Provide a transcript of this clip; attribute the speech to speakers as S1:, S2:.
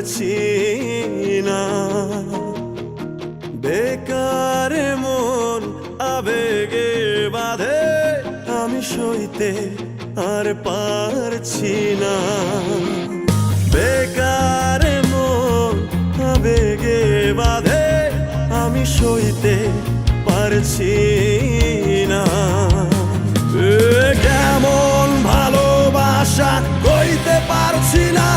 S1: পারছি না। বেকার মন আবেগে বাঁধে, আমি সইতে আর পারছি না। বেকার মন আবেগে বাঁধে, আমি সইতে পারছি না। কেমন ভালোবাসা কইতে পারছি না।